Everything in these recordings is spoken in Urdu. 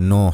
9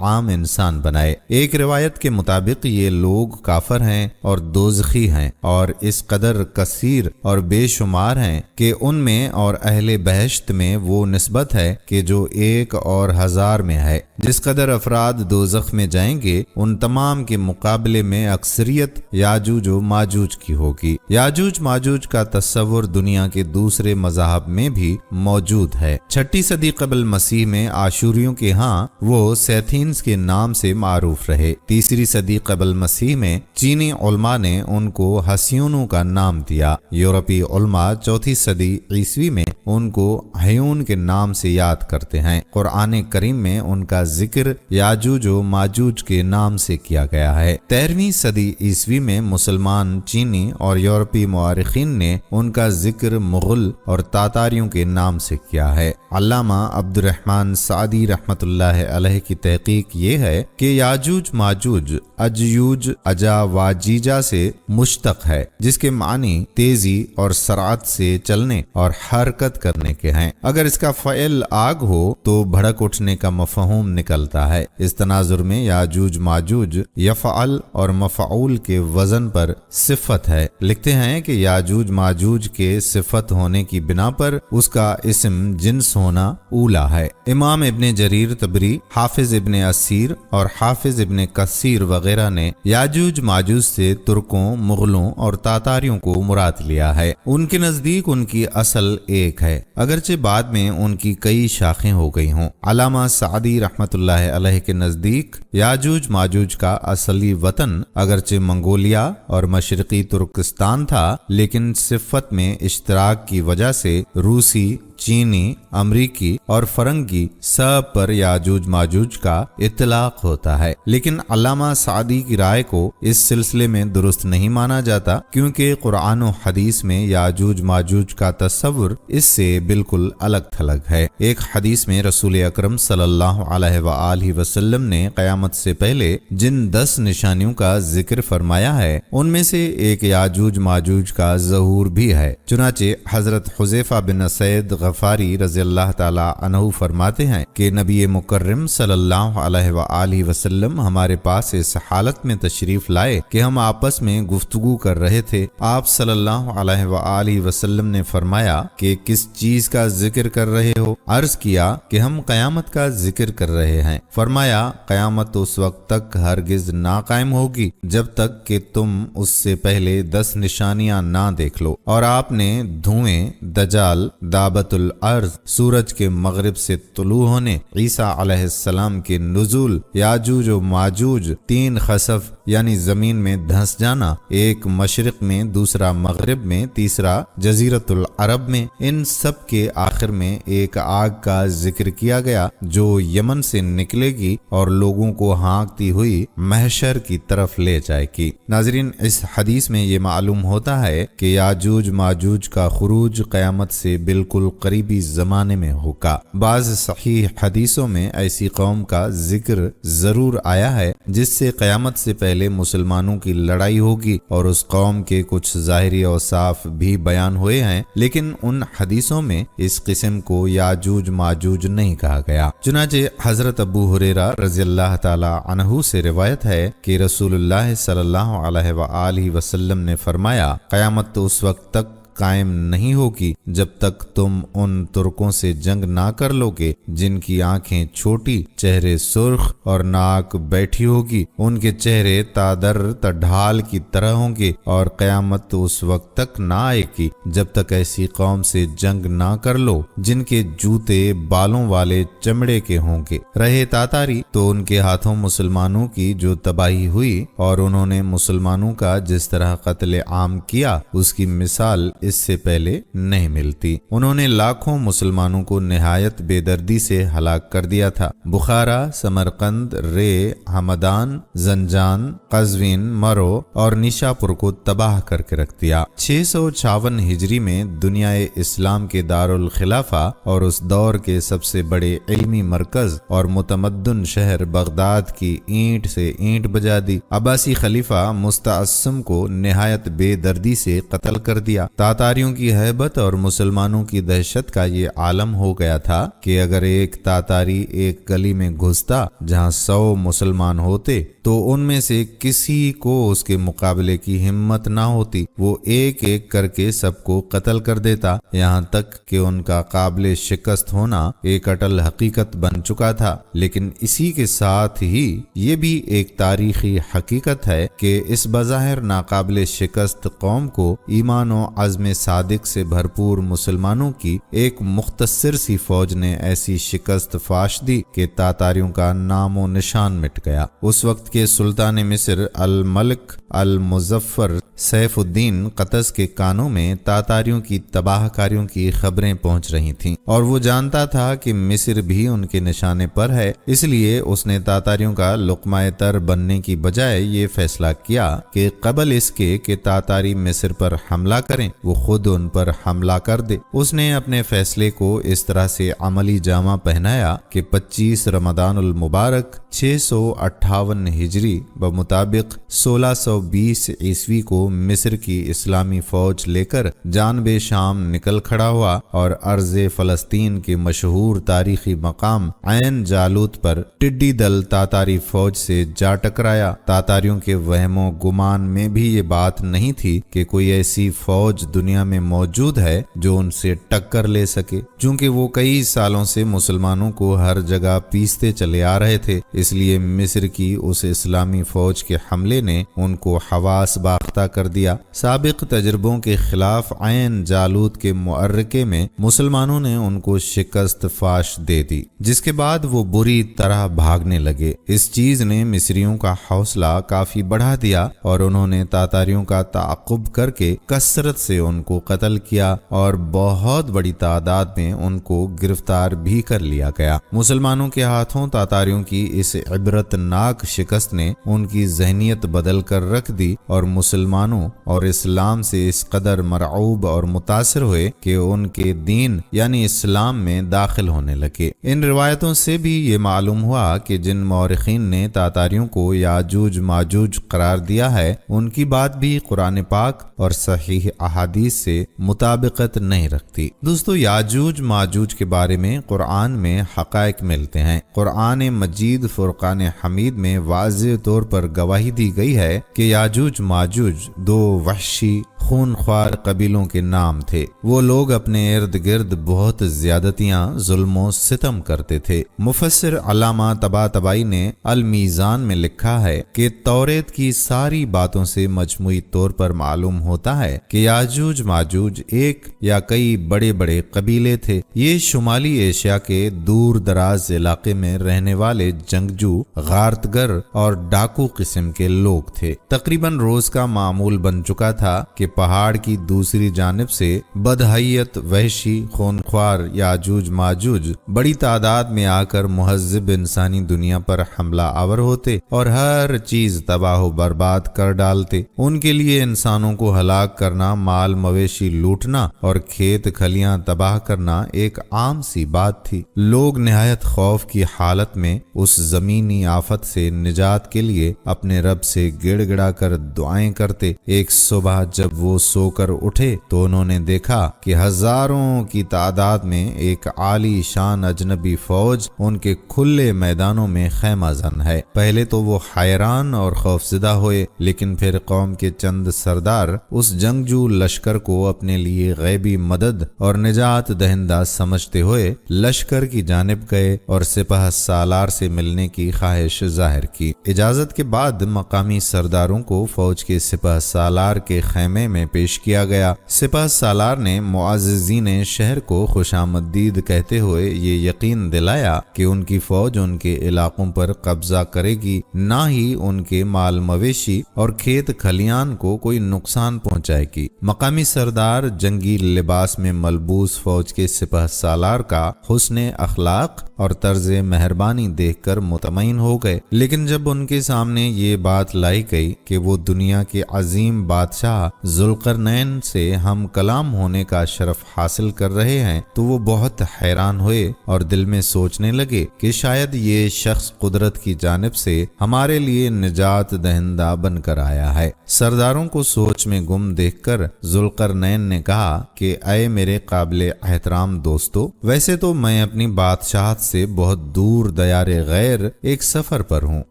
عام انسان بنائے۔ ایک روایت کے مطابق یہ لوگ کافر ہیں اور دوزخی ہیں اور اس قدر کثیر اور بے شمار ہیں کہ ان میں اور اہل بہشت میں وہ نسبت ہے کہ جو 1 اور 1000 میں ہے۔ جس قدر افراد دوزخ میں جائیں گے ان تمام کے مقابلے میں اکثریت یاجوج و ماجوج کی ہوگی۔ یاجوج ماجوج کا تصور دنیا کے دوسرے مذاہب میں بھی موجود ہے۔ 6 صدی قبل مسیح میں آشوریوں کے ہاں وہ سیتھینز کے نام سے معروف رہے۔ 3 صدی قبل مسیح میں چینی علماء نے ان کو ہسیونوں کا نام دیا۔ یورپی علماء 4 صدی عیسوی میں ان کو ہیون کے نام سے یاد کرتے ہیں۔ قرآن کریم میں ان کا ذکر یاجوج و ماجوج کے نام سے کیا گیا ہے۔ 13ویں صدی عیسوی میں مسلمان، چینی اور یورپی مورخین نے ان کا ذکر مغل اور تاتاریوں کے نام سے کیا ہے۔ علامہ عبد الرحمن سعدی رحمۃ اللہ علیہ کی تحقیق یہ ہے کہ یاجوج ماجوج اجیوج اجا واجیجا سے مشتق ہے، جس کے معنی تیزی اور سرعت سے چلنے اور حرکت کرنے کے ہیں۔ اگر اس کا فعل آگ ہو تو بھڑک اٹھنے کا مفہوم نکلتا ہے۔ اس تناظر میں یاجوج ماجوج یفعل اور مفعول کے وزن پر صفت ہے۔ لکھتے ہیں کہ یاجوج ماجوج کے صفت ہونے کی بنا پر اس کا اسم جنس ہونا اولا ہے۔ امام ابن جریر طبری، حافظ ابن اسیر اور حافظ ابن کثیر وغیرہ نے یاجوج ماجوج سے ترکوں، مغلوں اور تاتاریوں کو مراد لیا ہے۔ ان کے نزدیک ان کی اصل ایک ہے، اگرچہ بعد میں ان کی کئی شاخیں ہو گئی ہوں۔ علامہ سعدی رحمۃ اللہ علیہ کے نزدیک یاجوج ماجوج کا اصلی وطن اگرچہ منگولیا اور مشرقی ترکستان تھا، لیکن صفت میں اشتراک کی وجہ سے روسی، چینی، امریکی اور فرنگی سب پر یاجوج ماجوج کا اطلاق ہوتا ہے۔ لیکن علامہ سعدی کی رائے کو اس سلسلے میں درست نہیں مانا جاتا، کیونکہ قرآن و حدیث میں یاجوج ماجوج کا تصور اس سے بالکل الگ تھلگ ہے۔ ایک حدیث میں رسول اکرم صلی اللہ علیہ وآلہ وسلم نے قیامت سے پہلے جن 10 نشانیوں کا ذکر فرمایا ہے ان میں سے ایک یاجوج ماجوج کا ظہور بھی ہے۔ چنانچہ حضرت حذیفہ بن سعید غفاری رضی اللہ تعالی عنہ فرماتے ہیں کہ نبی مکرم صلی اللہ علیہ وآلہ وسلم ہمارے پاس اس حالت میں تشریف لائے کہ ہم آپس میں گفتگو کر رہے تھے۔ آپ صلی اللہ علیہ وآلہ وسلم نے فرمایا کہ کس چیز کا ذکر کر رہے ہو؟ عرض کیا کہ ہم قیامت کا ذکر کر رہے ہیں۔ فرمایا قیامت اس وقت تک ہرگز نہ قائم ہوگی جب تک کہ تم اس سے پہلے 10 نشانیاں نہ دیکھ لو، اور آپ نے دھوئیں، دجال، دابت الارض، سورج کے مغرب سے طلوع ہونے، عیسیٰ علیہ السلام کے نزول، یاجوج و ماجوج، 3 خسف یعنی زمین میں دھنس جانا، ایک مشرق میں، دوسرا مغرب میں، تیسرا جزیرۃ العرب میں، ان سب کے آخر میں ایک آگ کا ذکر کیا گیا جو یمن سے نکلے گی اور لوگوں کو ہانکتی ہوئی محشر کی طرف لے جائے گی۔ ناظرین، اس حدیث میں یہ معلوم ہوتا ہے کہ یاجوج ماجوج کا خروج قیامت سے بالکل قریبی زمانے میں ہوگا۔ بعض صحیح حدیثوں میں ایسی قوم کا ذکر ضرور آیا ہے جس سے قیامت سے پہلے مسلمانوں کی لڑائی ہوگی، اور اس قوم کے کچھ ظاہری اوصاف بھی بیان ہوئے ہیں، لیکن ان حدیثوں میں اس قسم کو یاجوج ماجوج نہیں کہا گیا۔ چنانچہ حضرت ابو ہریرہ رضی اللہ تعالی عنہ سے روایت ہے کہ رسول اللہ صلی اللہ علیہ وآلہ وسلم نے فرمایا قیامت تو اس وقت تک قائم نہیں ہوگی جب تک تم ان ترکوں سے جنگ نہ کر لو گے جن کی آنکھیں چھوٹی، چہرے سرخ اور ناک بیٹھی ہوگی، ان کے چہرے تادر تڈھال کی طرح ہوں گے، اور قیامت تو اس وقت تک نہ آئے گی جب تک ایسی قوم سے جنگ نہ کر لو جن کے جوتے بالوں والے چمڑے کے ہوں گے۔ رہے تاتاری تو ان کے ہاتھوں مسلمانوں کی جو تباہی ہوئی اور انہوں نے مسلمانوں کا جس طرح قتل عام کیا اس کی مثال اس سے پہلے نہیں ملتی۔ انہوں نے لاکھوں مسلمانوں کو نہایت بے دردی سے ہلاک کر دیا تھا۔ بخارا، سمرقند، رے، ہمدان، زنجان، قزوین، مرو اور نیشاپور کو تباہ کر کے رکھ دیا۔ 656 ہجری میں دنیا اسلام کے دارالخلافہ اور اس دور کے سب سے بڑے علمی مرکز اور متمدن شہر بغداد کی اینٹ سے اینٹ بجا دی۔ عباسی خلیفہ مستعصم کو نہایت بے دردی سے قتل کر دیا۔ تاتاریوں کی ہیبت اور مسلمانوں کی دہشت کا یہ عالم ہو گیا تھا کہ اگر ایک تاتاری ایک گلی میں گھستا جہاں 100 مسلمان ہوتے تو ان میں سے کسی کو اس کے مقابلے کی ہمت نہ ہوتی، وہ ایک ایک کر کے سب کو قتل کر دیتا، یہاں تک کہ ان کا قابل شکست ہونا ایک اٹل حقیقت بن چکا تھا۔ لیکن اسی کے ساتھ ہی یہ بھی ایک تاریخی حقیقت ہے کہ اس بظاہر ناقابل شکست قوم کو ایمان و عزم صادق سے بھرپور مسلمانوں کی ایک مختصر سی فوج نے ایسی شکست فاش دی کہ تاتاریوں کا نام و نشان مٹ گیا۔ اس وقت کے سلطان مصر الملک المظفر سیف الدین قطز کے کانوں میں تاتاریوں کی تباہ کاریوں کی خبریں پہنچ رہی تھیں اور وہ جانتا تھا کہ مصر بھی ان کے نشانے پر ہے، اس لیے اس نے تاتاریوں کا لقمہ تر بننے کی بجائے یہ فیصلہ کیا کہ قبل اس کے کہ تاتاری مصر پر حملہ کریں وہ خود ان پر حملہ کر دے۔ اس نے اپنے فیصلے کو اس طرح سے عملی جامہ پہنایا کہ 25 رمضان المبارک 658 ہجری بمطابق 1620 عیسوی کو مصر کی اسلامی فوج لے کر جانب شام نکل کھڑا ہوا اور ارض فلسطین کے مشہور تاریخی مقام عین جالوت پر ٹڈی دل تاتاری فوج سے جا ٹکرایا۔ تاتاریوں کے وہم و گمان میں بھی یہ بات نہیں تھی کہ کوئی ایسی فوج دنیا میں موجود ہے جو ان سے ٹکر لے سکے، چونکہ وہ کئی سالوں سے مسلمانوں کو ہر جگہ پیستے چلے آ رہے تھے، اس لیے مصر کی اس اسلامی فوج کے حملے نے ان کو حواس باختہ کر دیا۔ سابق تجربوں کے خلاف عین جالوت کے معرکے میں مسلمانوں نے ان کو شکست فاش دے دی، جس کے بعد وہ بری طرح بھاگنے لگے۔ اس چیز نے مصریوں کا حوصلہ کافی بڑھا دیا اور انہوں نے تاتاریوں کا تعاقب کر کے کثرت سے ان کو قتل کیا اور بہت بڑی تعداد میں ان کو گرفتار بھی کر لیا گیا۔ مسلمانوں کے ہاتھوں تاتاریوں کی اس عبرت ناک شکست نے ان کی ذہنیت بدل کر رکھ دی اور مسلمانوں اور اسلام سے اس قدر مرعوب اور متاثر ہوئے کہ ان کے دین یعنی اسلام میں داخل ہونے لگے۔ ان روایتوں سے بھی یہ معلوم ہوا کہ جن مورخین نے تاتاریوں کو یاجوج ماجوج قرار دیا ہے ان کی بات بھی قرآن پاک اور صحیح احادیث سے مطابقت نہیں رکھتی۔ دوستو، یاجوج ماجوج کے بارے میں قرآن میں حقائق ملتے ہیں۔ قرآن مجید فرقان حمید میں واضح طور پر گواہی دی گئی ہے کہ یاجوج ماجوج 2 وحشی خونخوار قبیلوں کے نام تھے۔ وہ لوگ اپنے ارد گرد بہت زیادتیاں، ظلم و ستم کرتے تھے۔ مفسر علامہ طباطبائی نے المیزان میں لکھا ہے کہ توریت کی ساری باتوں سے مجموعی طور پر معلوم ہوتا ہے کہ یاجوج ماجوج ایک یا کئی بڑے بڑے قبیلے تھے۔ یہ شمالی ایشیا کے دور دراز علاقے میں رہنے والے جنگجو، غارتگر اور ڈاکو قسم کے لوگ تھے۔ تقریباً روز کا معمول بن چکا تھا کہ پہاڑ کی دوسری جانب سے بدحیت، وحشی، خونخوار یاجوج ماجوج بڑی تعداد میں آ کر مہذب انسانی دنیا پر حملہ آور ہوتے اور ہر چیز تباہ و برباد کر ڈالتے۔ ان کے لیے انسانوں کو ہلاک کرنا، مال مویشی لوٹنا اور کھیت کھلیاں تباہ کرنا ایک عام سی بات تھی۔ لوگ نہایت خوف کی حالت میں اس زمینی آفت سے نجات کے لیے اپنے رب سے گڑ گڑا کر دعائیں کرتے۔ ایک صبح جب وہ سو کر اٹھے تو انہوں نے دیکھا کہ ہزاروں کی تعداد میں ایک عالی شان اجنبی فوج ان کے کھلے میدانوں میں خیمہ زن ہے۔ پہلے تو وہ حیران اور خوفزدہ ہوئے، لیکن پھر قوم کے چند سردار اس جنگجو لشکر کو اپنے لیے غیبی مدد اور نجات دہندہ سمجھتے ہوئے لشکر کی جانب گئے اور سپہ سالار سے ملنے کی خواہش ظاہر کی۔ اجازت کے بعد مقامی سرداروں کو فوج کے سپہ سالار کے خیمے میں پیش کیا گیا۔ سپہ سالار نے معززین شہر کو خوش آمدید کہتے ہوئے یہ یقین دلایا کہ ان کی فوج ان کے علاقوں پر قبضہ کرے گی، نہ ہی ان کے مال مویشی اور کھیت کھلیان کو کوئی نقصان پہنچائے گی۔ مقامی سردار جنگی لباس میں ملبوس فوج کے سپہ سالار کا حسن اخلاق اور طرز مہربانی دیکھ کر مطمئن ہو گئے، لیکن جب ان کے سامنے یہ بات لائی گئی کہ وہ دنیا کے عظیم بادشاہ ذوالقرنین سے ہم کلام ہونے کا شرف حاصل کر رہے ہیں تو وہ بہت حیران ہوئے اور دل میں سوچنے لگے کہ شاید یہ شخص قدرت کی جانب سے ہمارے لیے نجات دہندہ بن کر آیا ہے۔ سرداروں کو سوچ میں گم دیکھ کر ذوالقرنین نے کہا کہ اے میرے قابل احترام دوستو، ویسے تو میں اپنی بادشاہت سے بہت دور دیار غیر ایک سفر پر ہوں،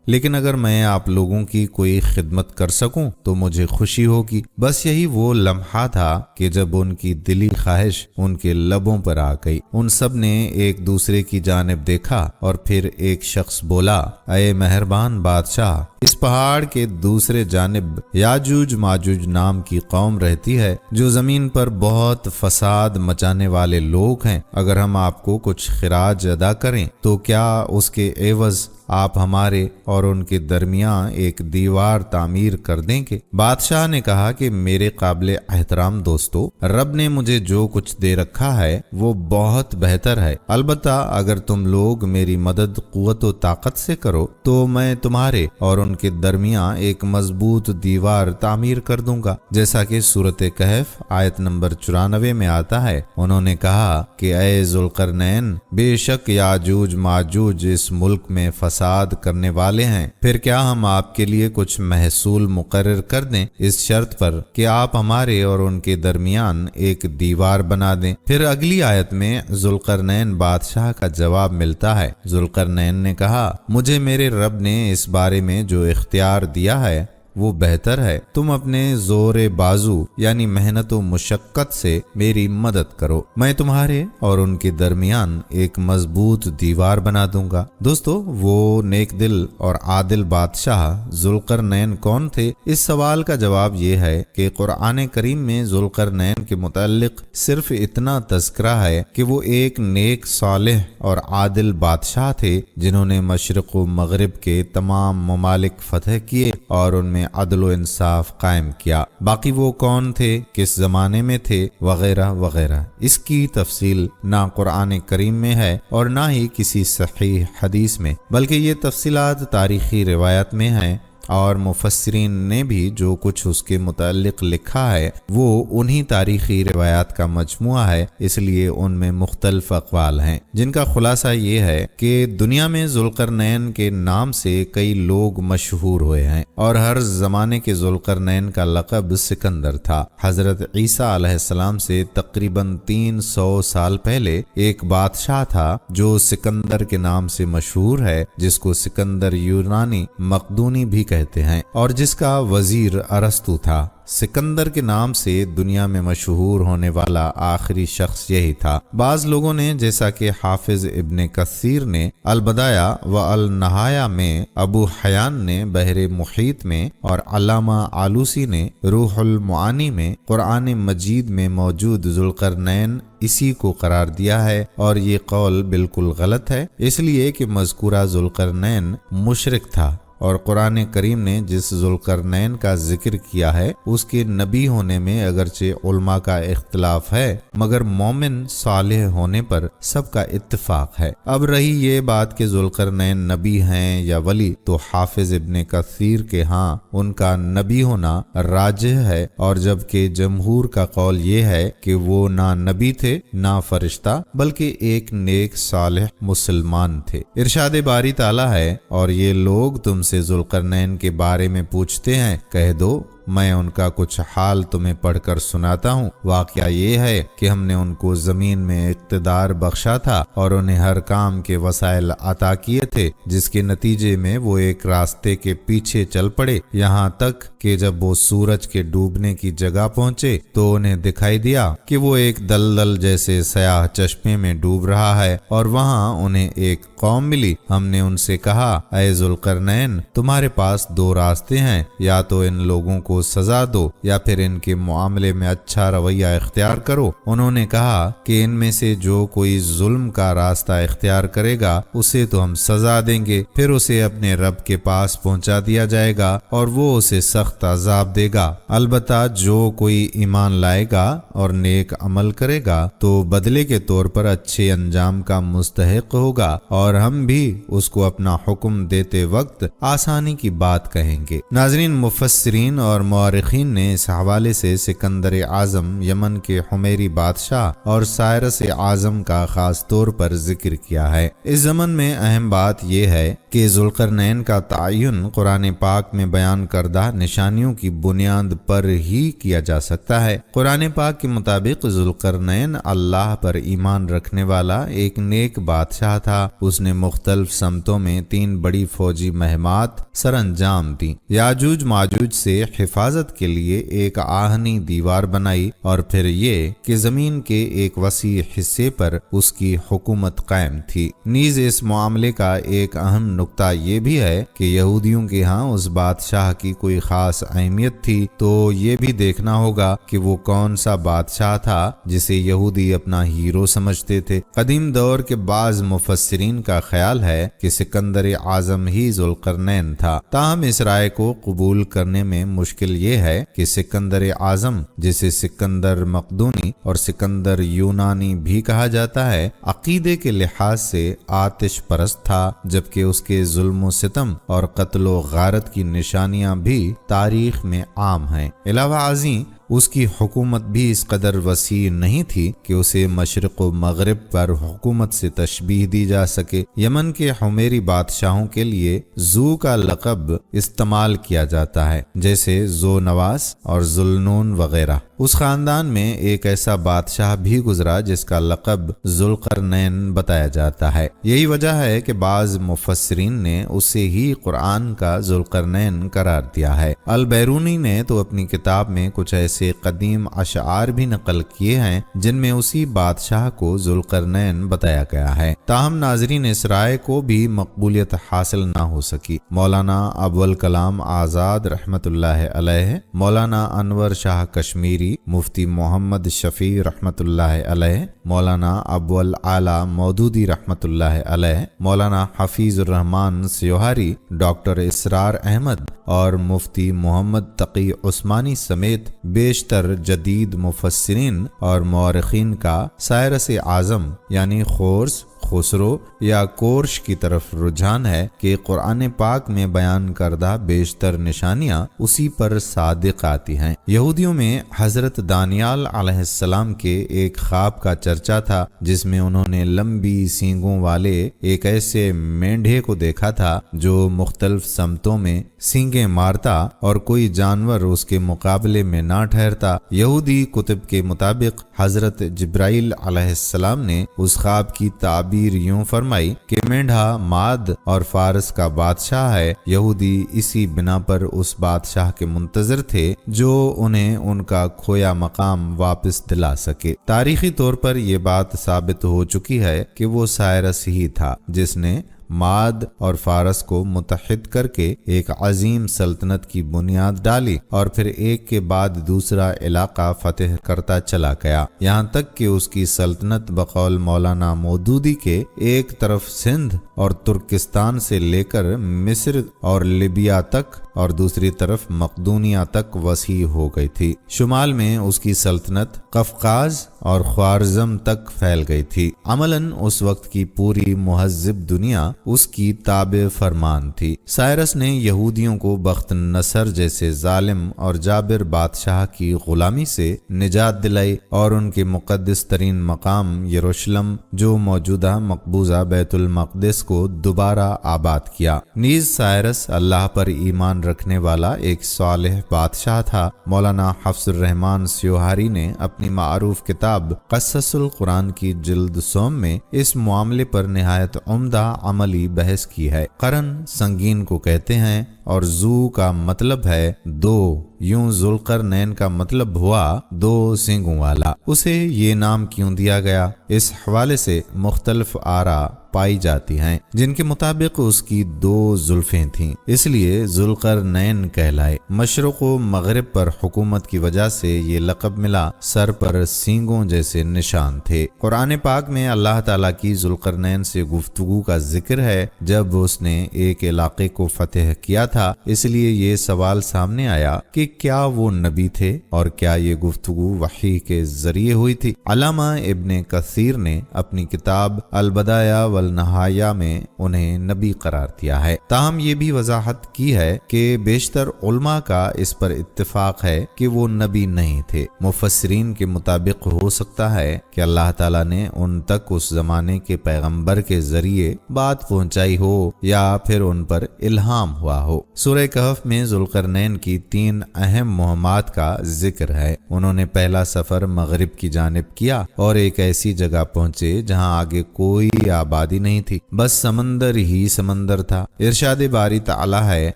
لیکن اگر میں آپ لوگوں کی کوئی خدمت کر سکوں تو مجھے خوشی ہوگی۔ بس یہی وہ لمحہ تھا کہ جب ان کی دلی خواہش ان کے لبوں پر آ گئی۔ ان سب نے ایک دوسرے کی جانب دیکھا اور پھر ایک شخص بولا، اے مہربان بادشاہ، اس پہاڑ کے دوسرے جانب یاجوج ماجوج نام کی قوم رہتی ہے جو زمین پر بہت فساد مچانے والے لوگ ہیں۔ اگر ہم آپ کو کچھ خراج ادا کریں تو کیا اس کے عوض آپ ہمارے اور ان کے درمیان ایک دیوار تعمیر کر دیں گے؟ بادشاہ نے کہا کہ میرے قابل احترام دوستو، رب نے مجھے جو کچھ دے رکھا ہے وہ بہت بہتر ہے، البتہ اگر تم لوگ میری مدد قوت و طاقت سے کرو تو میں تمہارے اور ان کے درمیان ایک مضبوط دیوار تعمیر کر دوں گا، جیسا کہ سورۃ کہف آیت نمبر 94 میں آتا ہے۔ انہوں نے کہا کہ اے ذوالقرنین، بے شک یاجوج ماجوج اس ملک میں فساد کرنے والے ہیں، پھر کیا ہم آپ کے لیے کچھ محصول مقرر کر دیں اس شرط پر کہ آپ ہمارے اور ان کے درمیان ایک دیوار بنا دیں؟ پھر اگلی آیت میں ذوالقرنین بادشاہ کا جواب ملتا ہے۔ ذوالقرنین نے کہا، مجھے میرے رب نے اس بارے میں جو اختیار دیا ہے وہ بہتر ہے، تم اپنے زور بازو یعنی محنت و مشقت سے میری مدد کرو، میں تمہارے اور ان کے درمیان ایک مضبوط دیوار بنا دوں گا۔ دوستو، وہ نیک دل اور عادل بادشاہ ذوالقرنین کون تھے؟ اس سوال کا جواب یہ ہے کہ قرآن کریم میں ذوالقرنین کے متعلق صرف اتنا تذکرہ ہے کہ وہ ایک نیک صالح اور عادل بادشاہ تھے جنہوں نے مشرق و مغرب کے تمام ممالک فتح کیے اور ان میں عدل و انصاف قائم کیا۔ باقی وہ کون تھے، کس زمانے میں تھے، وغیرہ وغیرہ، اس کی تفصیل نہ قرآن کریم میں ہے اور نہ ہی کسی صحیح حدیث میں، بلکہ یہ تفصیلات تاریخی روایت میں ہیں، اور مفسرین نے بھی جو کچھ اس کے متعلق لکھا ہے وہ انہی تاریخی روایات کا مجموعہ ہے، اس لیے ان میں مختلف اقوال ہیں، جن کا خلاصہ یہ ہے کہ دنیا میں ذوالقرنین کے نام سے کئی لوگ مشہور ہوئے ہیں، اور ہر زمانے کے ذوالقرنین کا لقب سکندر تھا۔ حضرت عیسیٰ علیہ السلام سے تقریباً 300 سال پہلے ایک بادشاہ تھا جو سکندر کے نام سے مشہور ہے، جس کو سکندر یونانی مقدونی بھی کہتے ہیں، اور جس کا وزیر ارسطو تھا۔ سکندر کے نام سے دنیا میں مشہور ہونے والا آخری شخص یہی تھا۔ بعض لوگوں نے، جیسا کہ حافظ ابن کثیر نے البدایہ و النہایہ میں، ابو حیان نے بحر محیط میں، اور علامہ آلوسی نے روح المعانی میں قرآن مجید میں موجود ذوالقرنین اسی کو قرار دیا ہے، اور یہ قول بالکل غلط ہے، اس لیے کہ مذکورہ ذوالقرنین مشرک تھا، اور قرآن کریم نے جس ذوالقرنین کا ذکر کیا ہے اس کے نبی ہونے میں اگرچہ علماء کا اختلاف ہے، مگر مومن صالح ہونے پر سب کا اتفاق ہے۔ اب رہی یہ بات کہ ذوالقرنین نبی ہیں یا ولی، تو حافظ ابن کثیر کے ہاں ان کا نبی ہونا راجح ہے، اور جبکہ جمہور کا قول یہ ہے کہ وہ نہ نبی تھے نہ فرشتہ، بلکہ ایک نیک صالح مسلمان تھے۔ ارشاد باری تعالیٰ ہے، اور یہ لوگ تم سے ذوالقرنین کے بارے میں پوچھتے ہیں، کہہ دو میں ان کا کچھ حال تمہیں پڑھ کر سناتا ہوں۔ واقعہ یہ ہے کہ ہم نے ان کو زمین میں اقتدار بخشا تھا اور انہیں ہر کام کے وسائل عطا کیے تھے، جس کے نتیجے میں وہ ایک راستے کے پیچھے چل پڑے، یہاں تک کہ جب وہ سورج کے ڈوبنے کی جگہ پہنچے تو انہیں دکھائی دیا کہ وہ ایک دلدل جیسے سیاہ چشمے میں ڈوب رہا ہے، اور وہاں انہیں ایک قوم ملی۔ ہم نے ان سے کہا، اے ذوالقرنین، تمہارے پاس دو راستے ہیں، یا تو ان لوگوں کو سزا دو یا پھر ان کے معاملے میں اچھا رویہ اختیار کرو۔ انہوں نے کہا کہ ان میں سے جو کوئی ظلم کا راستہ اختیار کرے گا اسے تو ہم سزا دیں گے، پھر اسے اپنے رب کے پاس پہنچا دیا جائے گا اور وہ اسے سخت عذاب دے گا۔ البتہ جو کوئی ایمان لائے گا اور نیک عمل کرے گا تو بدلے کے طور پر اچھے انجام کا مستحق ہوگا، اور ہم بھی اس کو اپنا حکم دیتے وقت آسانی کی بات کہیں گے۔ ناظرین، مفسرین اور مورخین نے اس حوالے سے سکندر اعظم، یمن کے حمیری بادشاہ اور سائرس اعظم کا خاص طور پر ذکر کیا ہے۔ اس ضمن میں اہم بات یہ ہے کہ ذوالقرنین کا تعین قرآن پاک میں بیان کردہ نشانیوں کی بنیاد پر ہی کیا جا سکتا ہے۔ قرآن پاک کے مطابق ذوالقرنین اللہ پر ایمان رکھنے والا ایک نیک بادشاہ تھا۔ اس نے مختلف سمتوں میں 3 بڑی فوجی مہمات سر انجام دی۔ یاجوج ماجوج سے حفاظت کے لیے ایک آہنی دیوار بنائی، اور پھر یہ کہ زمین کے ایک وسیع حصے پر اس کی حکومت قائم تھی۔ نیز اس معاملے کا ایک اہم نقطہ یہ بھی ہے کہ یہودیوں کے ہاں اس بادشاہ کی کوئی خاص اہمیت تھی، تو یہ بھی دیکھنا ہوگا کہ وہ کون سا بادشاہ تھا جسے یہودی اپنا ہیرو سمجھتے تھے۔ قدیم دور کے بعض مفسرین کا خیال ہے کہ سکندر اعظم ہی ذوالقرنین تھا، تاہم اس رائے کو قبول کرنے میں مشکل یہ ہے کہ سکندر اعظم، جسے سکندر مقدونی اور سکندر یونانی بھی کہا جاتا ہے، عقیدے کے لحاظ سے آتش پرست تھا، جبکہ اس کے ظلم و ستم اور قتل و غارت کی نشانیاں بھی تاریخ میں عام ہیں۔ علاوہ ازیں اس کی حکومت بھی اس قدر وسیع نہیں تھی کہ اسے مشرق و مغرب پر حکومت سے تشبیہ دی جا سکے۔ یمن کے حمیری بادشاہوں کے لیے ذو کا لقب استعمال کیا جاتا ہے، جیسے ذو نواس اور ذوالنون وغیرہ۔ اس خاندان میں ایک ایسا بادشاہ بھی گزرا جس کا لقب ذوالقرنین بتایا جاتا ہے۔ یہی وجہ ہے کہ بعض مفسرین نے اسے ہی قرآن کا ذوالقرنین قرار دیا ہے۔ البیرونی نے تو اپنی کتاب میں کچھ ایسے قدیم اشعار بھی نقل کیے ہیں جن میں اسی بادشاہ کو ذوالقرنین بتایا گیا ہے، تاہم ناظرین اس رائے کو بھی مقبولیت حاصل نہ ہو سکی۔ مولانا ابوالکلام آزاد رحمت اللہ علیہ، مولانا انور شاہ کشمیری، مفتی محمد شفیع رحمت اللہ علیہ، مولانا ابوالعلا مودودی رحمت اللہ علیہ، مولانا حفیظ الرحمن سیوہاری، ڈاکٹر اسرار احمد اور مفتی محمد تقی عثمانی سمیت بیشتر جدید مفسرین اور مورخین کا سائرس اعظم یعنی خورس، خسرو یا کورش کی طرف رجحان ہے کہ قرآن پاک میں بیان کردہ بیشتر نشانیاں اسی پر صادق آتی ہیں۔ یہودیوں میں حضرت دانیال علیہ السلام کے ایک خواب کا چرچا تھا جس میں انہوں نے لمبی سینگوں والے ایک ایسے مینڈھے کو دیکھا تھا جو مختلف سمتوں میں سینگیں مارتا اور کوئی جانور اس کے مقابلے میں نہ ٹھہرتا۔ یہودی کتب کے مطابق حضرت جبرائیل علیہ السلام نے اس خواب کی تعبیر یوں فرمائی کہ مینڈھا ماد اور فارس کا بادشاہ ہے۔ یہودی اسی بنا پر اس بادشاہ کے منتظر تھے جو انہیں ان کا کھویا مقام واپس دلا سکے۔ تاریخی طور پر یہ بات ثابت ہو چکی ہے کہ وہ سائرس ہی تھا جس نے ماد اور فارس کو متحد کر کے ایک عظیم سلطنت کی بنیاد ڈالی اور پھر ایک کے بعد دوسرا علاقہ فتح کرتا چلا گیا، یہاں تک کہ اس کی سلطنت بقول مولانا مودودی کے ایک طرف سندھ اور ترکستان سے لے کر مصر اور لیبیا تک اور دوسری طرف مقدونیہ تک وسیع ہو گئی تھی۔ شمال میں اس کی سلطنت قفقاز اور خوارزم تک پھیل گئی تھی۔ عملاً اس وقت کی پوری مہذب دنیا اس کی تابع فرمان تھی۔ سائرس نے یہودیوں کو بخت نصر جیسے ظالم اور جابر بادشاہ کی غلامی سے نجات دلائی اور ان کے مقدس ترین مقام یروشلم جو موجودہ مقبوضہ بیت المقدس کو دوبارہ آباد کیا۔ نیز سائرس اللہ پر ایمان رکھنے والا ایک صالح بادشاہ تھا۔ مولانا حفظ الرحمن سیوہاری نے اپنی معروف کتاب قصص القرآن کی جلد سوم میں اس معاملے پر نہایت عمدہ عملی بحث کی ہے۔ قرن سنگین کو کہتے ہیں اور ذو کا مطلب ہے دو، یوں ذوالقرنین کا مطلب ہوا دو سینگوں والا۔ اسے یہ نام کیوں دیا گیا؟ اس حوالے سے مختلف آراء پائی جاتی ہیں جن کے مطابق اس کی 2 زلفیں تھیں، اس لیے ذوالقرنین کہلائے۔ مشرق و مغرب پر حکومت کی وجہ سے یہ لقب ملا، سر پر سینگوں جیسے نشان تھے۔ قرآن پاک میں اللہ تعالیٰ کی ذوالقرنین سے گفتگو کا ذکر ہے جب اس نے ایک علاقے کو فتح کیا تھا تھا، اس لیے یہ سوال سامنے آیا کہ کیا وہ نبی تھے اور کیا یہ گفتگو وحی کے ذریعے ہوئی تھی۔ علامہ ابن کثیر نے اپنی کتاب البدایہ والنہایہ میں انہیں نبی قرار دیا ہے، تاہم یہ بھی وضاحت کی ہے کہ بیشتر علماء کا اس پر اتفاق ہے کہ وہ نبی نہیں تھے۔ مفسرین کے مطابق ہو سکتا ہے کہ اللہ تعالیٰ نے ان تک اس زمانے کے پیغمبر کے ذریعے بات پہنچائی ہو یا پھر ان پر الہام ہوا ہو۔ سورہ کہف میں ذوالقرنین کی 3 اہم مہمات کا ذکر ہے۔ انہوں نے پہلا سفر مغرب کی جانب کیا اور ایک ایسی جگہ پہنچے جہاں آگے کوئی آبادی نہیں تھی، بس سمندر ہی سمندر تھا۔ ارشاد باری تعالی ہے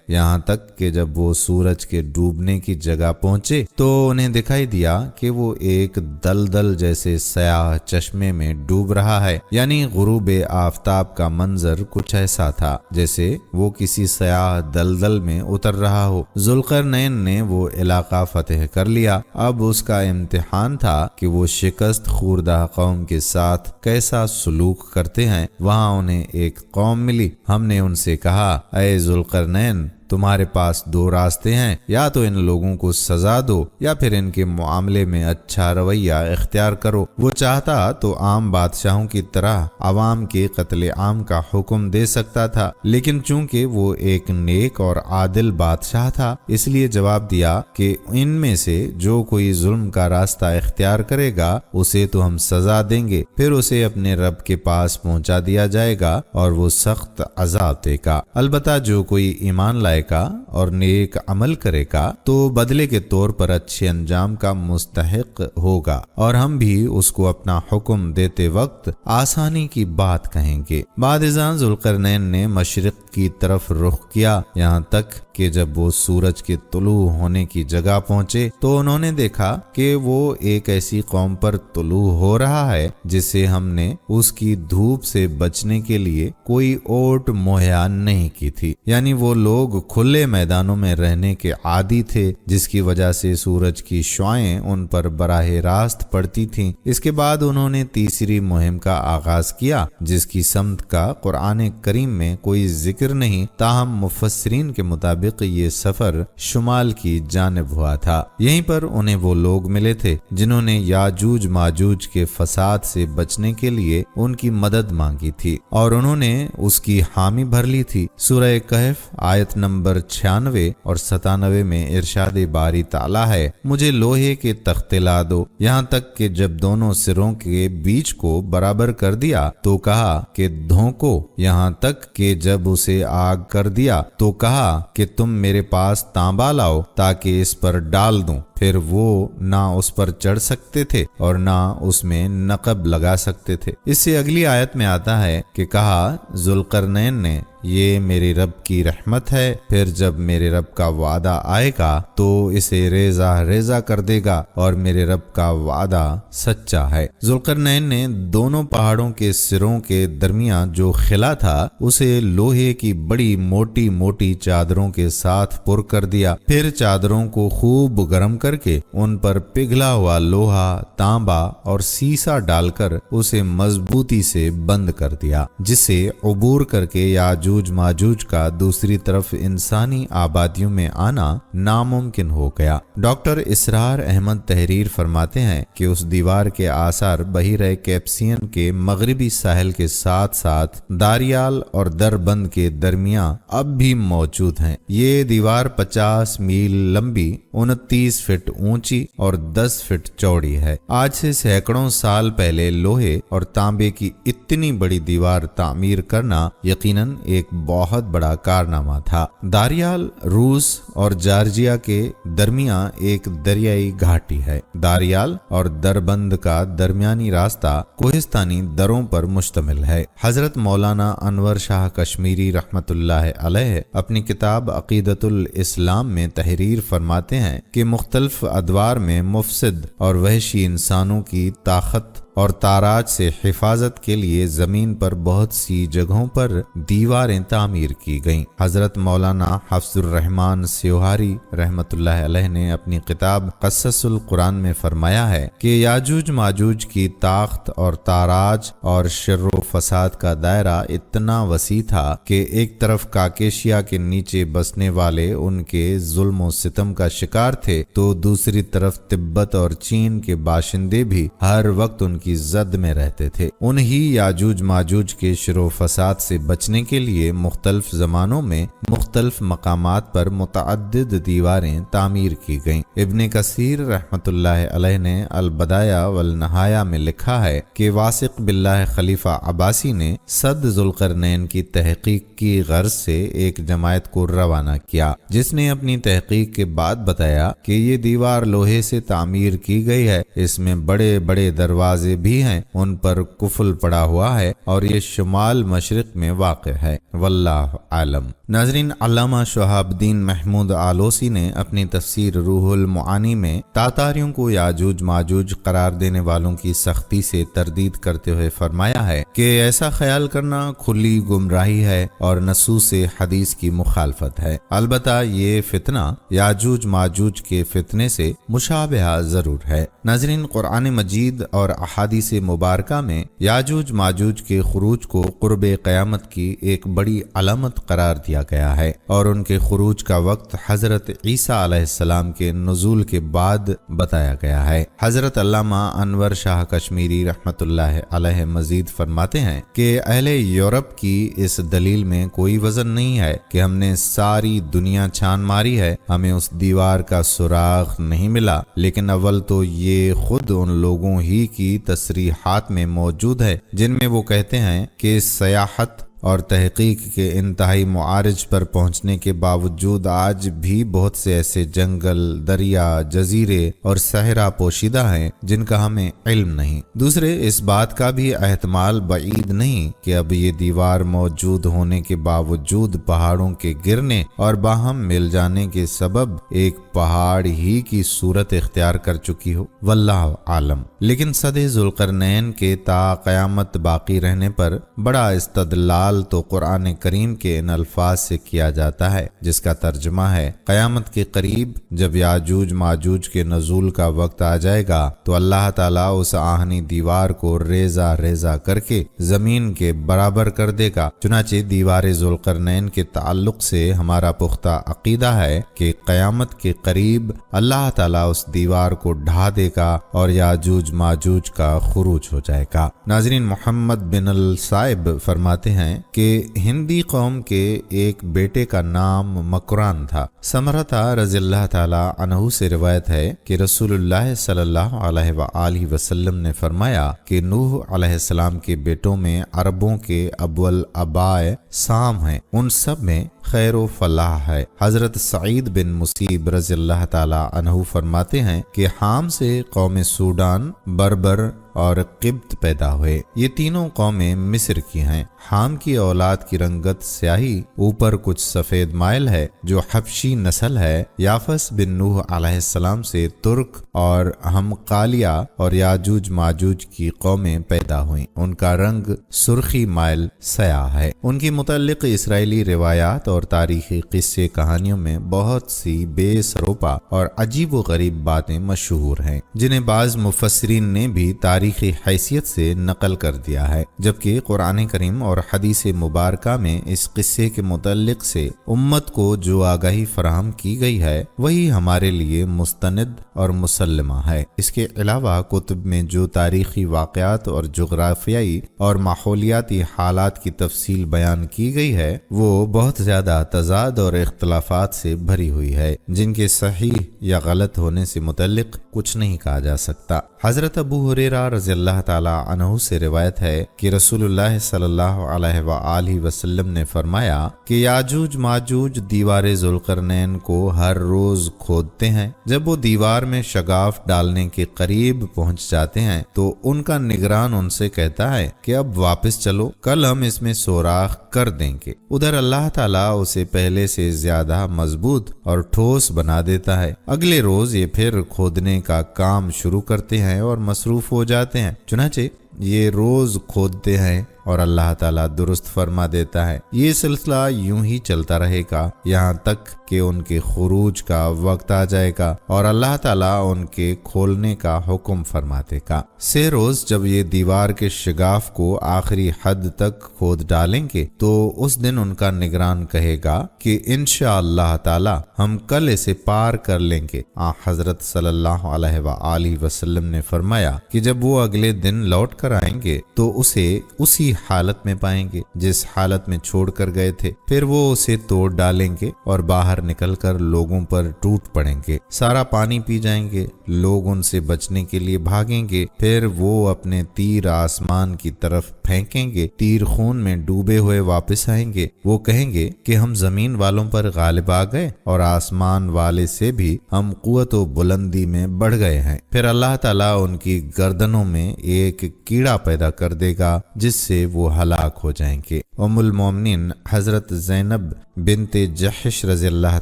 یہاں تک کہ جب وہ سورج کے ڈوبنے کی جگہ پہنچے تو انہیں دکھائی دیا کہ وہ ایک دلدل جیسے سیاہ چشمے میں ڈوب رہا ہے، یعنی غروب آفتاب کا منظر کچھ ایسا تھا جیسے وہ کسی سیاہ دلدل میں اتر رہا ہو۔ ذوالقرنین نے وہ علاقہ فتح کر لیا۔ اب اس کا امتحان تھا کہ وہ شکست خوردہ قوم کے ساتھ کیسا سلوک کرتے ہیں۔ وہاں انہیں ایک قوم ملی۔ ہم نے ان سے کہا، اے ذوالقرنین، تمہارے پاس 2 راستے ہیں، یا تو ان لوگوں کو سزا دو یا پھر ان کے معاملے میں اچھا رویہ اختیار کرو۔ وہ چاہتا تو عام بادشاہوں کی طرح عوام کے قتل عام کا حکم دے سکتا تھا، لیکن چونکہ وہ ایک نیک اور عادل بادشاہ تھا، اس لیے جواب دیا کہ ان میں سے جو کوئی ظلم کا راستہ اختیار کرے گا اسے تو ہم سزا دیں گے، پھر اسے اپنے رب کے پاس پہنچا دیا جائے گا اور وہ سخت عذاب دے گا۔ البتہ جو کوئی ایمان لائے گا اور نیک عمل کرے گا تو بدلے کے طور پر اچھے انجام کا مستحق ہوگا، اور ہم بھی اس کو اپنا حکم دیتے وقت آسانی کی بات کہیں گے۔ بعد ازاں ذوالقرنین نے مشرق کی طرف رخ کیا، یہاں تک کہ جب وہ سورج کے طلوع ہونے کی جگہ پہنچے تو انہوں نے دیکھا کہ وہ ایک ایسی قوم پر طلوع ہو رہا ہے جسے ہم نے اس کی دھوپ سے بچنے کے لیے کوئی اوٹ مہیا نہیں کی تھی، یعنی وہ لوگ کھلے میدانوں میں رہنے کے عادی تھے، جس کی وجہ سے سورج کی شعاعیں ان پر براہ راست پڑتی تھیں۔ اس کے بعد انہوں نے تیسری مہم کا آغاز کیا جس کی سمت کا قرآن کریم میں کوئی ذکر نہیں، تاہم مفسرین کے مطابق یہ سفر شمال کی جانب ہوا تھا۔ یہیں پر انہیں وہ لوگ ملے تھے جنہوں نے یاجوج ماجوج کے فساد سے بچنے کے لیے ان کی مدد مانگی تھی اور انہوں نے اس کی حامی بھر لی تھی۔ سورہ کہف آیت نمبر 96 اور 97 میں ارشاد باری تعالی ہے، مجھے لوہے کے تختے لا دو، یہاں تک کہ جب دونوں سروں کے بیچ کو برابر کر دیا تو کہا کہ دھونکو، یہاں تک کہ جب اسے آگ کر دیا تو کہا کہ تم میرے پاس تانبا لاؤ تاکہ اس پر ڈال دوں۔ پھر وہ نہ اس پر چڑھ سکتے تھے اور نہ اس میں نقب لگا سکتے تھے۔ اس سے اگلی آیت میں آتا ہے کہ کہا ذوالقرنین نے، یہ میرے رب کی رحمت ہے، پھر جب میرے رب کا وعدہ آئے گا تو اسے ریزہ ریزہ کر دے گا اور میرے رب کا وعدہ سچا ہے۔ ذوالقرنین نے دونوں پہاڑوں کے سروں کے درمیان جو خلا تھا اسے لوہے کی بڑی موٹی موٹی چادروں کے ساتھ پر کر دیا، پھر چادروں کو خوب گرم کر کے ان پر پگھلا ہوا لوہا، تانبا اور سیسا ڈال کر اسے مضبوطی سے بند کر دیا، جس سے عبور کر کے یاجوج ماجوج کا دوسری طرف انسانی آبادیوں میں آنا ناممکن ہو گیا۔ ڈاکٹر اسرار احمد تحریر فرماتے ہیں کہ اس دیوار کے آثار بحیرہ کیپسین کے مغربی ساحل کے ساتھ ساتھ داریال اور دربند کے درمیان اب بھی موجود ہیں۔ یہ دیوار 50 میل لمبی، 29 فٹ اونچی اور 10 فٹ چوڑی ہے۔ آج سے سینکڑوں سال پہلے لوہے اور تانبے کی اتنی بڑی دیوار تعمیر کرنا یقیناً ایک بہت بڑا کارنامہ تھا۔ داریال روس اور جارجیا کے درمیان ایک دریائی گھاٹی ہے۔ داریال اور دربند کا درمیانی راستہ کوہستانی دروں پر مشتمل ہے۔ حضرت مولانا انور شاہ کشمیری رحمت اللہ علیہ اپنی کتاب عقیدۃ الاسلام میں تحریر فرماتے ہیں کہ مختلف ادوار میں مفسد اور وحشی انسانوں کی طاقت اور تاراج سے حفاظت کے لیے زمین پر بہت سی جگہوں پر دیواریں تعمیر کی گئیں۔ حضرت مولانا حفظ الرحمان سیوہاری رحمۃ اللہ علیہ نے اپنی کتاب قصص القرآن میں فرمایا ہے کہ یاجوج ماجوج کی طاقت اور تاراج اور شر و فساد کا دائرہ اتنا وسیع تھا کہ ایک طرف کاکیشیا کے نیچے بسنے والے ان کے ظلم و ستم کا شکار تھے تو دوسری طرف تبت اور چین کے باشندے بھی ہر وقت ان کی زد میں رہتے تھے۔ انہی یاجوج ماجوج کے شر و فساد سے بچنے کے لیے مختلف زمانوں میں مختلف مقامات پر متعدد دیواریں تعمیر کی گئیں۔ ابن کثیر رحمۃ اللہ علیہ نے البدایہ والنہایہ میں لکھا ہے کہ واثق باللہ خلیفہ عباسی نے سد ذوالقرنین کی تحقیق کی غرض سے ایک جماعت کو روانہ کیا، جس نے اپنی تحقیق کے بعد بتایا کہ یہ دیوار لوہے سے تعمیر کی گئی ہے، اس میں بڑے بڑے دروازے بھی ہیں، ان پر قفل پڑا ہوا ہے اور یہ شمال مشرق میں واقع ہے، واللہ عالم۔ ناظرین، علامہ شہاب الدین محمود آلوسی نے اپنی تفسیر روح المعانی میں تاتاریوں کو یاجوج ماجوج قرار دینے والوں کی سختی سے تردید کرتے ہوئے فرمایا ہے کہ ایسا خیال کرنا کھلی گمراہی ہے اور نصوص حدیث کی مخالفت ہے۔ البتہ یہ فتنہ یاجوج ماجوج کے فتنے سے مشابہہ ضرور ہے۔ ناظرین، قرآن مجید اور احادیث مبارکہ میں یاجوج ماجوج کے خروج کو قرب قیامت کی ایک بڑی علامت قرار دیا گیا ہے اور ان کے خروج کا وقت حضرت عیسیٰ علیہ السلام کے نزول کے بعد بتایا گیا ہے۔ حضرت علامہ انور شاہ کشمیری رحمۃ اللہ علیہ مزید فرماتے ہیں کہ اہل یورپ کی اس دلیل میں کوئی وزن نہیں ہے کہ ہم نے ساری دنیا چھان ماری ہے، ہمیں اس دیوار کا سراغ نہیں ملا، لیکن اول تو یہ خود ان لوگوں ہی کی تصریحات میں موجود ہے جن میں وہ کہتے ہیں کہ سیاحت اور تحقیق کے انتہائی معارج پر پہنچنے کے باوجود آج بھی بہت سے ایسے جنگل، دریا، جزیرے اور صحرا پوشیدہ ہیں جن کا ہمیں علم نہیں۔ دوسرے، اس بات کا بھی احتمال بعید نہیں کہ اب یہ دیوار موجود ہونے کے باوجود پہاڑوں کے گرنے اور باہم مل جانے کے سبب ایک پہاڑ ہی کی صورت اختیار کر چکی ہو، واللہ عالم۔ لیکن سد ذوالقرنین کے تا قیامت باقی رہنے پر بڑا استدلال تو قرآن کریم کے ان الفاظ سے کیا جاتا ہے جس کا ترجمہ ہے، قیامت کے قریب جب یاجوج ماجوج کے نزول کا وقت آ جائے گا تو اللہ تعالیٰ اس آہنی دیوار کو ریزہ ریزہ کر کے زمین کے برابر کر دے گا۔ چنانچہ دیوار ذوالقرنین کے تعلق سے ہمارا پختہ عقیدہ ہے کہ قیامت کے قریب اللہ تعالیٰ اس دیوار کو ڈھا دے گا اور یاجوج ماجوج کا خروج ہو جائے گا۔ ناظرین، محمد بن الصائب فرماتے ہیں کہ ہندی قوم کے ایک بیٹے کا نام مکران تھا۔ سمرتا رضی اللہ تعالی عنہ سے روایت ہے کہ رسول اللہ صلی اللہ علیہ وآلہ وسلم نے فرمایا کہ نوح علیہ السلام کے بیٹوں میں عربوں کے اول آبائے سام ہیں، ان سب میں خیر و فلاح ہے۔ حضرت سعید بن مسیب رضی اللہ تعالی عنہ فرماتے ہیں کہ حام سے قوم سوڈان، بربر اور قبط پیدا ہوئے۔ یہ تینوں قومیں مصر کی ہیں۔ حام کی اولاد کی رنگت سیاہی، اوپر کچھ سفید مائل ہے جو حبشی نسل ہے۔ یافس بن نوح علیہ السلام سے ترک اور ہم قالیہ اور یاجوج ماجوج کی قومیں پیدا ہوئیں، ان کا رنگ سرخی مائل سیاہ ہے۔ ان کی متعلق اسرائیلی روایات اور تاریخی قصے کہانیوں میں بہت سی بے سروپا اور عجیب و غریب باتیں مشہور ہیں جنہیں بعض مفسرین نے بھی تاریخی حیثیت سے نقل کر دیا ہے، جبکہ قرآن کریم اور حدیث مبارکہ میں اس قصے کے متعلق سے امت کو جو آگاہی فراہم کی گئی ہے وہی ہمارے لیے مستند اور مسلمہ ہے۔ اس کے علاوہ کتب میں جو تاریخی واقعات اور جغرافیائی اور ماحولیاتی حالات کی تفصیل بیان کی گئی ہے وہ بہت زیادہ تضاد اور اختلافات سے بھری ہوئی ہے، جن کے صحیح یا غلط ہونے سے متعلق کچھ نہیں کہا جا سکتا۔ حضرت ابو ہریرہ رضی اللہ تعالی عنہ سے روایت ہے کہ رسول اللہ صلی اللہ علیہ وآلہ وسلم نے فرمایا کہ یاجوج ماجوج دیوار ذوالقرنین کو ہر روز کھودتے ہیں۔ جب وہ دیوار میں شگاف ڈالنے کے قریب پہنچ جاتے ہیں تو ان کا نگران ان سے کہتا ہے کہ اب واپس چلو، کل ہم اس میں سوراخ کر دیں گے۔ ادھر اللہ تعالیٰ اسے پہلے سے زیادہ مضبوط اور ٹھوس بنا دیتا ہے۔ اگلے روز یہ پھر کھودنے کا کام شروع کرتے ہیں اور مصروف ہو جاتے ہیں۔ چنانچہ یہ روز کھودتے ہیں اور اللہ تعالیٰ درست فرما دیتا ہے۔ یہ سلسلہ یوں ہی چلتا رہے گا یہاں تک کہ ان کے خروج کا وقت آ جائے گا اور اللہ تعالیٰ ان کے کھولنے کا حکم فرما دے گا۔ 6 روز جب یہ دیوار کے شگاف کو آخری حد تک کھود ڈالیں گے تو اس دن ان کا نگران کہے گا کہ انشاءاللہ تعالیٰ ہم کل اسے پار کر لیں گے۔ حضرت صلی اللہ علیہ وآلہ وسلم نے فرمایا کہ جب وہ اگلے دن لوٹ کر آئیں گے تو اسے اسی حالت میں پائیں گے جس حالت میں چھوڑ کر گئے تھے۔ پھر وہ اسے توڑ ڈالیں گے اور باہر نکل کر لوگوں پر ٹوٹ پڑیں گے، سارا پانی پی جائیں گے، لوگ ان سے بچنے کے لیے بھاگیں گے، پھر وہ اپنے تیر آسمان کی طرف پھینکیں گے، تیر خون میں ڈوبے ہوئے واپس آئیں گے۔ وہ کہیں گے کہ ہم زمین والوں پر غالب آ گئے اور آسمان والے سے بھی ہم قوت و بلندی میں بڑھ گئے ہیں۔ پھر اللہ تعالیٰ ان کی گردنوں میں ایک کیڑا پیدا کر دے گا جس سے وہ ہلاک ہو جائیں گے۔ ام المومنین حضرت زینب بنت جحش رضی اللہ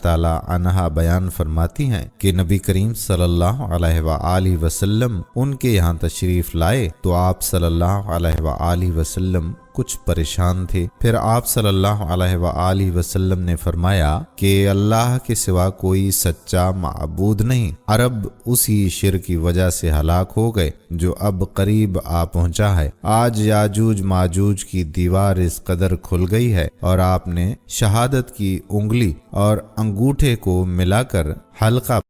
تعالی عنہا بیان فرماتی ہیں کہ نبی کریم صلی اللہ علیہ وآلہ وسلم ان کے یہاں تشریف لائے تو آپ صلی اللہ علیہ وآلہ وسلم کچھ پریشان تھے۔ پھر آپ صلی اللہ علیہ وآلہ وسلم نے فرمایا کہ اللہ کے سوا کوئی سچا معبود نہیں۔ عرب اسی شرک کی وجہ سے ہلاک ہو گئے جو اب قریب آ پہنچا ہے۔ آج یاجوج ماجوج کی دیوار اس قدر کھل گئی ہے اور آپ نے شہادت کی انگلی اور انگوٹھے کو ملا کر حلقہ